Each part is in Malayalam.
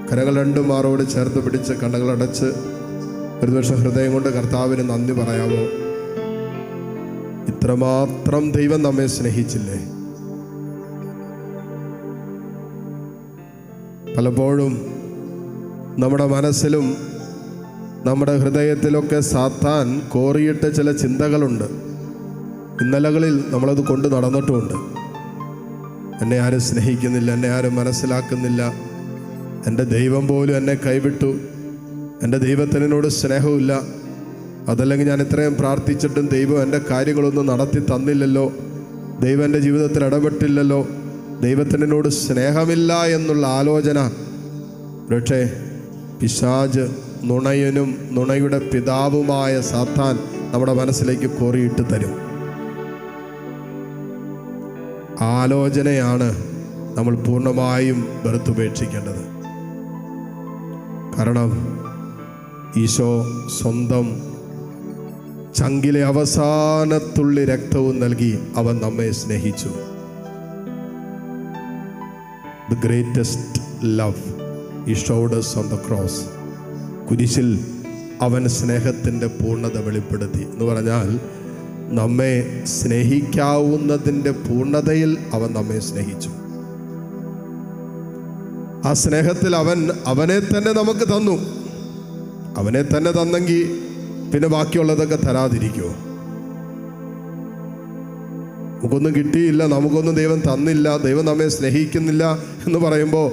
കരങ്ങൾ രണ്ടും മാറോട് ചേർത്ത് പിടിച്ച് കണ്ണുകളടച്ച് ഒരു നിമിഷം ഹൃദയം കൊണ്ട് കർത്താവിന് നന്ദി പറയാമോ? ഇത്രമാത്രം ദൈവം നമ്മെ സ്നേഹിച്ചില്ലേ? പലപ്പോഴും നമ്മുടെ മനസ്സിലും നമ്മുടെ ഹൃദയത്തിലൊക്കെ സാത്താൻ കോറിയിട്ട ചില ചിന്തകളുണ്ട്. ഇന്നലകളിൽ നമ്മളത് കൊണ്ട് നടന്നിട്ടുമുണ്ട്. എന്നെ ആരും സ്നേഹിക്കുന്നില്ല, എന്നെ ആരും മനസ്സിലാക്കുന്നില്ല, എൻ്റെ ദൈവം പോലും എന്നെ കൈവിട്ടു, എൻ്റെ ദൈവത്തിന് എന്നോട് സ്നേഹമില്ല, അതല്ലെങ്കിൽ ഞാൻ ഇത്രയും പ്രാർത്ഥിച്ചിട്ടും ദൈവം എൻ്റെ കാര്യങ്ങളൊന്നും നടത്തി തന്നില്ലല്ലോ, ദൈവം എൻ്റെ ജീവിതത്തിൽ ഇടപെട്ടില്ലല്ലോ, ദൈവത്തിന് എന്നോട് സ്നേഹമില്ല എന്നുള്ള ആലോചന പക്ഷേ പിശാച്, നുണയനും നുണയുടെ പിതാവുമായ സാത്താൻ നമ്മുടെ മനസ്സിലേക്ക് കോറിയിട്ട് തരും. ആലോചനയാണ് നമ്മൾ പൂർണ്ണമായും വെറുത്തുപേക്ഷിക്കേണ്ടത്. കാരണം ഈശോ സ്വന്തം ചങ്കിലെ അവസാനത്തുള്ളി രക്തവും നൽകി അവൻ നമ്മെ സ്നേഹിച്ചു. The greatest love he showed us on the cross. കുരിശിൽ അവൻ സ്നേഹത്തിൻ്റെ പൂർണ്ണത വെളിപ്പെടുത്തി എന്ന് പറഞ്ഞാൽ നമ്മെ സ്നേഹിക്കാവുന്നതിൻ്റെ പൂർണ്ണതയിൽ അവൻ നമ്മെ സ്നേഹിച്ചു. ആ സ്നേഹത്തിൽ അവനെ തന്നെ നമുക്ക് തന്നു. അവനെ തന്നെ തന്നെങ്കിൽ പിന്നെ ബാക്കിയുള്ളതൊക്കെ തരാതിരിക്കുമോ? നമുക്കൊന്നും കിട്ടിയില്ല, നമുക്കൊന്നും ദൈവം തന്നില്ല, ദൈവം നമ്മെ സ്നേഹിക്കുന്നില്ല എന്ന് പറയുമ്പോൾ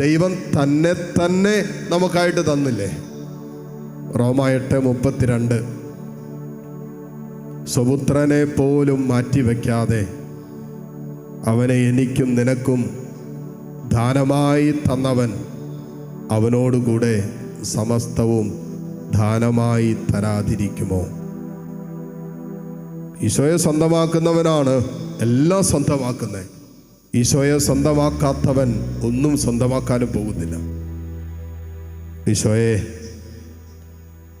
ദൈവം തന്നെ നമുക്കായിട്ട് തന്നില്ലേ? റോമ 8:32 സ്വപുത്രനെ പോലും മാറ്റിവെക്കാതെ അവനെ എനിക്കും നിനക്കും ദാനമായി തന്നവൻ അവനോടുകൂടെ സമസ്തവും ദാനമായി തരാതിരിക്കുമോ? ഈശോയെ സ്വന്തമാക്കുന്നവനാണ് എല്ലാം സ്വന്തമാക്കുന്നത്. ഈശോയെ സ്വന്തമാക്കാത്തവൻ ഒന്നും സ്വന്തമാക്കാനും പോകുന്നില്ല. ഈശോയെ,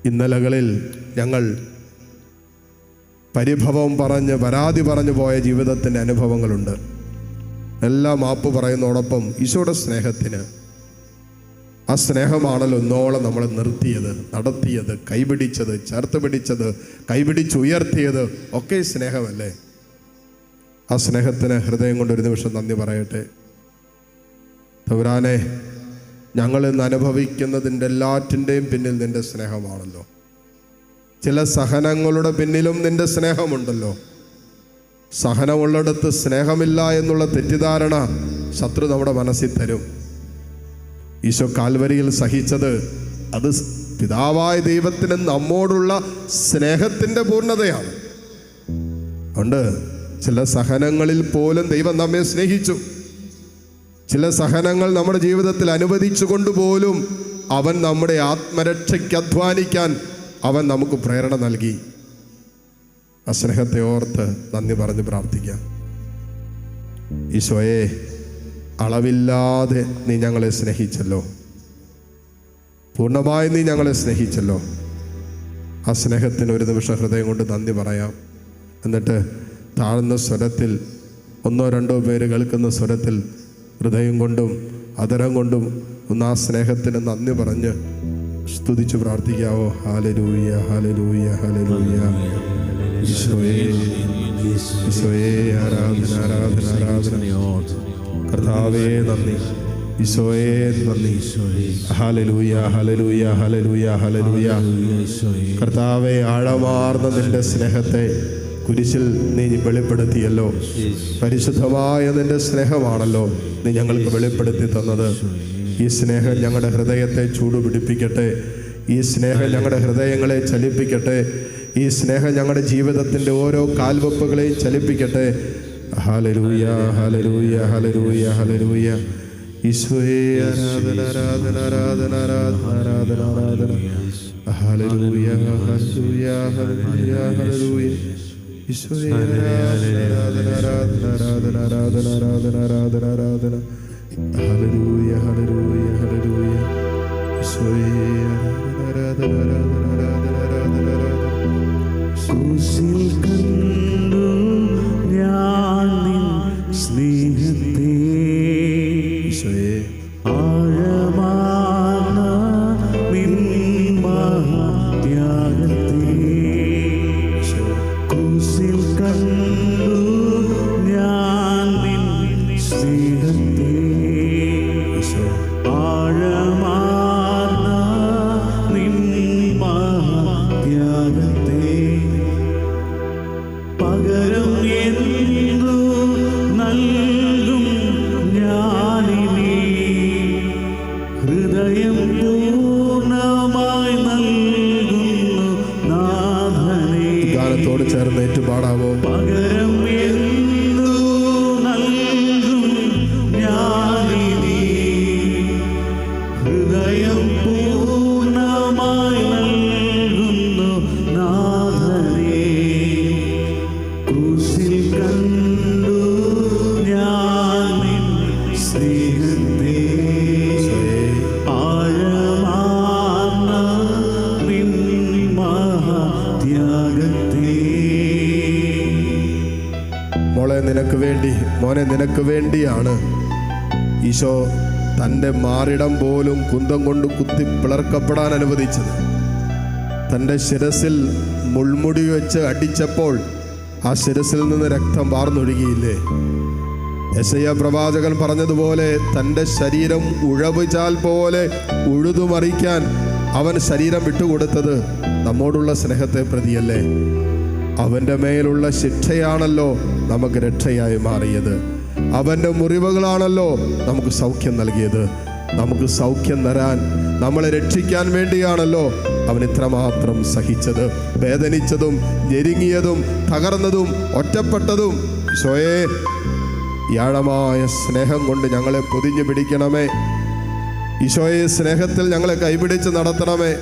ഇന്നലകളിൽ ഞങ്ങൾ പരിഭവം പറഞ്ഞ് പരാതി പറഞ്ഞു പോയ ജീവിതത്തിൻ്റെ അനുഭവങ്ങളുണ്ട്. എല്ലാം മാപ്പ് പറയുന്നതോടൊപ്പം ഈശോയുടെ സ്നേഹത്തിന്, ആ സ്നേഹമാണല്ലോ ഒന്നോളം നമ്മളെ നിർത്തിയത്, നടത്തിയത്, കൈപിടിച്ചത്, ചേർത്ത് പിടിച്ചത്, കൈപിടിച്ചുയർത്തിയത് ഒക്കെ സ്നേഹമല്ലേ? ആ സ്നേഹത്തിന് ഹൃദയം കൊണ്ടൊരു നിമിഷം നന്ദി പറയട്ടെ. തമ്പുരാനെ, ഞങ്ങൾ ഇന്ന് അനുഭവിക്കുന്നതിൻ്റെ എല്ലാറ്റിൻ്റെയും പിന്നിൽ നിൻ്റെ സ്നേഹമാണല്ലോ. ചില സഹനങ്ങളുടെ പിന്നിലും നിൻ്റെ സ്നേഹമുണ്ടല്ലോ. സഹനമുള്ളിടത്ത് സ്നേഹമില്ല എന്നുള്ള തെറ്റിദ്ധാരണ ശത്രു നമ്മുടെ മനസ്സിൽ തരും. ഈശോ കാൽവരിയിൽ സഹിച്ചത് അത് പിതാവായ ദൈവത്തിന് നമ്മോടുള്ള സ്നേഹത്തിൻ്റെ പൂർണ്ണതയാണ്. അതുകൊണ്ട് ചില സഹനങ്ങളിൽ പോലും ദൈവം നമ്മെ സ്നേഹിച്ചു. ചില സഹനങ്ങൾ നമ്മുടെ ജീവിതത്തിൽ അനുവദിച്ചു കൊണ്ടുപോലും അവൻ നമ്മുടെ ആത്മരക്ഷയ്ക്ക് അധ്വാനിക്കാൻ അവൻ നമുക്ക് പ്രേരണ നൽകി. ആ സ്നേഹത്തെ ഓർത്ത് നന്ദി പറഞ്ഞ് പ്രാർത്ഥിക്കാം. ഈശോയെ, അളവില്ലാതെ നീ ഞങ്ങളെ സ്നേഹിച്ചല്ലോ, പൂർണ്ണമായി നീ ഞങ്ങളെ സ്നേഹിച്ചല്ലോ. ആ സ്നേഹത്തിന് ഒരു നിമിഷം ഹൃദയം കൊണ്ട് നന്ദി പറയാം. എന്നിട്ട് താഴ്ന്ന സ്വരത്തിൽ, 1-2 പേര് കേൾക്കുന്ന സ്വരത്തിൽ ഹൃദയം കൊണ്ടും അതരം കൊണ്ടും ഒന്ന് ആ സ്നേഹത്തിന് നന്ദി പറഞ്ഞ് സ്തുതിച്ച് പ്രാർത്ഥിക്കാവോ? ഹല്ലേലൂയ, ഹല്ലേലൂയ, ഹല്ലേലൂയ. ഈശോയേ, ഈശോയേ, ആരാധന, ആരാധന, ആരാധന. കർത്താവേ നന്ദി, ഈശോയേ നന്ദി. ഹല്ലേലൂയ, ഹല്ലേലൂയ, ഹല്ലേലൂയ, ഹല്ലേലൂയ. കർത്താവേ, ആഴമാർന്ന നിന്റെ സ്നേഹത്തെ കുരിശിൽ നീ വെളിപ്പെടുത്തിയല്ലോ. പരിശുദ്ധമായ നിന്റെ സ്നേഹമാണല്ലോ നീ ഞങ്ങൾക്ക് വെളിപ്പെടുത്തി തന്നത്. ഈ സ്നേഹം ഞങ്ങളുടെ ഹൃദയത്തെ ചൂടുപിടിപ്പിക്കട്ടെ. ഈ സ്നേഹം ഞങ്ങളുടെ ഹൃദയങ്ങളെ ചലിപ്പിക്കട്ടെ. ഈ സ്നേഹം ഞങ്ങളുടെ ജീവിതത്തിൻ്റെ ഓരോ കാൽവെപ്പുകളെയും ചലിപ്പിക്കട്ടെ. ഹല്ലേലൂയ, ഹല്ലേലൂയ, ഹല്ലേലൂയ, ഹല്ലേലൂയ. ഈശോയേ, ആരാധന, ആരാധന, ആരാധന, ആരാധന, ആരാധന. ഹല്ലേലൂയ, ഹല്ലേലൂയ, ഹല്ലേലൂയ, ഹല്ലേലൂയ. ഈശോയേ, ആരാധന, ആരാധന, ആരാധന, ആരാധന, ആരാധന, ആരാധന, ആരാധന. ഹല്ലേലൂയ, ഹല്ലേലൂയ, ഹല്ലേലൂയ. ഈശോയേ, ആരാധന, ആരാധന, ആരാധന, ആരാധന, ആരാധന. ക്രൂശിൽ കണ്ടു ഞാൻ നിൻ സ്നേഹത്തെ, ഈശോയേ, ആഴമാ ആഴമാർന്ന നിൻ മഹാത്യാഗത്തെ പകരം എന്തു നൽകും ഞാനിനി? ഹൃദയം പൂർണ്ണമായി നൽകുന്നു നാഥനേ. ഗാനത്തോട് ചേർന്ന് ഏറ്റുപാടാവോ? പകരം എന്തു നൽകും ഞാനിനി? ഹൃദയം പൂർണ്ണമായി നൽകുന്നു നാഥനേ. ക്രൂശിൽ കണ്ടു ഞാൻ നിൻ സ്നേഹത്തെ, ആഴമാർന്ന നിൻ മഹാത്യാഗത്തെ. മോളെ നിനക്ക് വേണ്ടി, മോനെ നിനക്ക് വേണ്ടിയാണ് ഈശോ തൻ്റെ മാറിടം പോലും കുന്തം കൊണ്ട് കുത്തി പിളർക്കപ്പെടാൻ അനുവദിച്ചത്. തൻ്റെ ശിരസിൽ മുൾമുടി വെച്ച് അടിച്ചപ്പോൾ ആ ശിരസിൽ നിന്ന് രക്തം വാർന്നൊഴുകിയില്ലേ? യെശയ്യാ പ്രവാചകൻ പറഞ്ഞതുപോലെ തൻ്റെ ശരീരം ഉഴവുചാൽ പോലെ ഉഴുതുമറിക്കാൻ അവൻ ശരീരം വിട്ടുകൊടുത്തത് നമ്മോടുള്ള സ്നേഹത്തെ പ്രതിയല്ലേ? അവൻ്റെ മേലുള്ള ശിക്ഷയാണല്ലോ നമുക്ക് രക്ഷയായി മാറിയത്. അവൻ്റെ മുറിവുകളാണല്ലോ നമുക്ക് സൗഖ്യം നൽകിയത്. നമുക്ക് സൗഖ്യം തരാൻ, നമ്മളെ രക്ഷിക്കാൻ വേണ്ടിയാണല്ലോ അവൻ ഇത്രമാത്രം സഹിച്ചത്. വേദനിച്ചതും ഞെരുങ്ങിയതും തകർന്നതും ഒറ്റപ്പെട്ടതും. ഈശോയെ, ആഴമായ സ്നേഹം കൊണ്ട് ഞങ്ങളെ പൊതിഞ്ഞു പിടിക്കണമേ. ഈശോയെ, സ്നേഹത്തിൽ ഞങ്ങളെ കൈപിടിച്ച് നടത്തണമേ.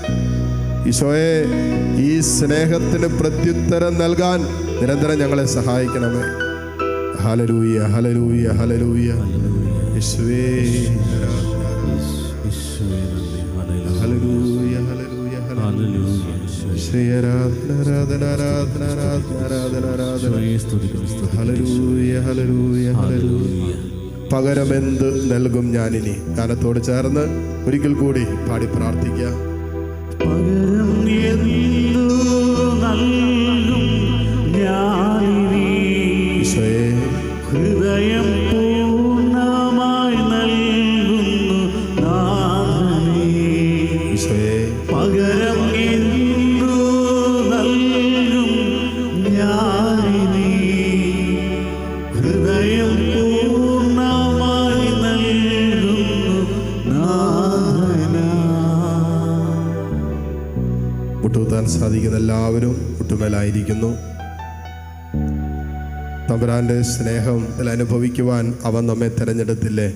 ഈശോയെ, ഈ സ്നേഹത്തിന് പ്രത്യുത്തരം നൽകാൻ നിരന്തരം ഞങ്ങളെ സഹായിക്കണമേ. ഹല്ലേലൂയ, ഹല്ലേലൂയ, ഹല്ലേലൂയ. യേശുവേ, ഹല്ലേലൂയ, ഹല്ലേലൂയ, ഹല്ലേലൂയ. യേശുവേ, ആരാധന, ആരാധന, ആരാധന, ആരാധന, ആരാധന, ആരാധന. ഹല്ലേലൂയ, ഹല്ലേലൂയ, ഹല്ലേലൂയ. പകരമെന്ത് നൽകും ഞാനിനി? ഗാനത്തോട് ചേർന്ന് ഒരിക്കൽ കൂടി പാടി പ്രാർത്ഥിക്കാം. പകരം എന്തു നൽകും ഞാനിനി? ഈശോയെ, ഹൃദയം പൂർണ്ണമായി നൽകുന്നു നാഥനേ. ഈശോയെ, പകരം എന്തു നൽകും ഞാനിനി? ഹൃദയം പൂർണ്ണമായി നൽകുന്നു നാഥനാ. മുട്ടുകുത്താൻ സാധിക്കുന്ന എല്ലാവരും മുട്ടുമേലായിരിക്കുന്നു. തമ്പുരാൻ്റെ സ്നേഹത്തിൽ അനുഭവിക്കുവാൻ അവൻ നമ്മെ തിരഞ്ഞെടുത്തില്ലേ?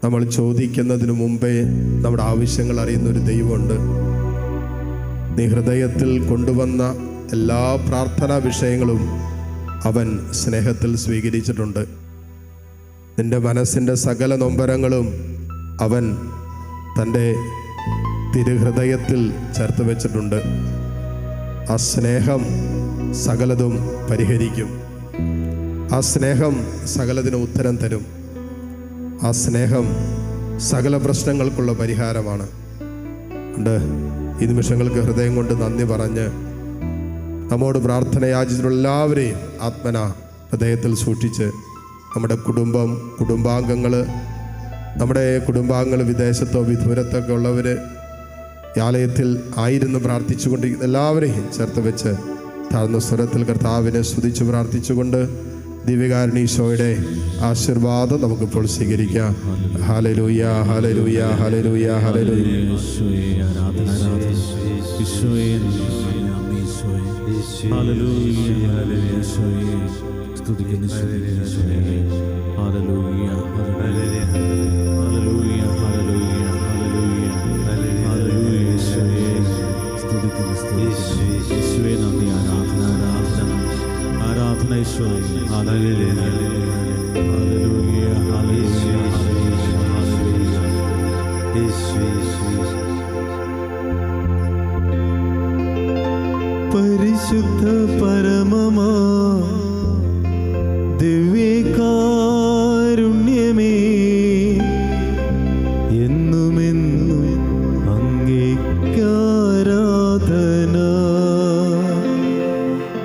നമ്മൾ ചോദിക്കുന്നതിന് മുമ്പേ നമ്മുടെ ആവശ്യങ്ങൾ അറിയുന്നൊരു ദൈവമുണ്ട്. നീ ഹൃദയത്തിൽ കൊണ്ടുവന്ന എല്ലാ പ്രാർത്ഥനാ വിഷയങ്ങളും അവൻ സ്നേഹത്തിൽ സ്വീകരിച്ചിട്ടുണ്ട്. നിന്റെ മനസ്സിൻ്റെ സകല നൊമ്പരങ്ങളും അവൻ തൻ്റെ തിരുഹൃദയത്തിൽ ചേർത്ത് വെച്ചിട്ടുണ്ട്. ആ സ്നേഹം സകലതും പരിഹരിക്കും. ആ സ്നേഹം സകലതിന് ഉത്തരം തരും. ആ സ്നേഹം സകല പ്രശ്നങ്ങൾക്കുള്ള പരിഹാരമാണ്. ഉണ്ട് ഈ നിമിഷങ്ങൾക്ക് ഹൃദയം കൊണ്ട് നന്ദി പറഞ്ഞ് നമ്മോട് പ്രാർത്ഥന യാചിച്ചിട്ടുള്ള എല്ലാവരെയും ആത്മന ഹൃദയത്തിൽ സൂക്ഷിച്ച് നമ്മുടെ കുടുംബാംഗങ്ങൾ വിദേശത്തോ വിദൂരത്തൊക്കെ ഉള്ളവർ ആലയത്തിൽ ആയിരുന്നു പ്രാർത്ഥിച്ചുകൊണ്ടിരിക്കുന്ന എല്ലാവരെയും ചേർത്ത് വെച്ച് താഴ്ന്ന സ്വരത്തിൽ കർത്താവിനെ സ്തുതിച്ച് പ്രാർത്ഥിച്ചുകൊണ്ട് ദിവ്യകാരുണ്യ ആശീർവാദം നമുക്കിപ്പോൾ സ്വീകരിക്കാം. ഹല്ലേലൂയ, ഹല്ലേലൂയ, ഹല്ലേലൂയ, ഹല്ലേലൂയ. പരിശുദ്ധ പരമമാ ദിവ്യകാരുണ്യമേ എന്നുമെന്നും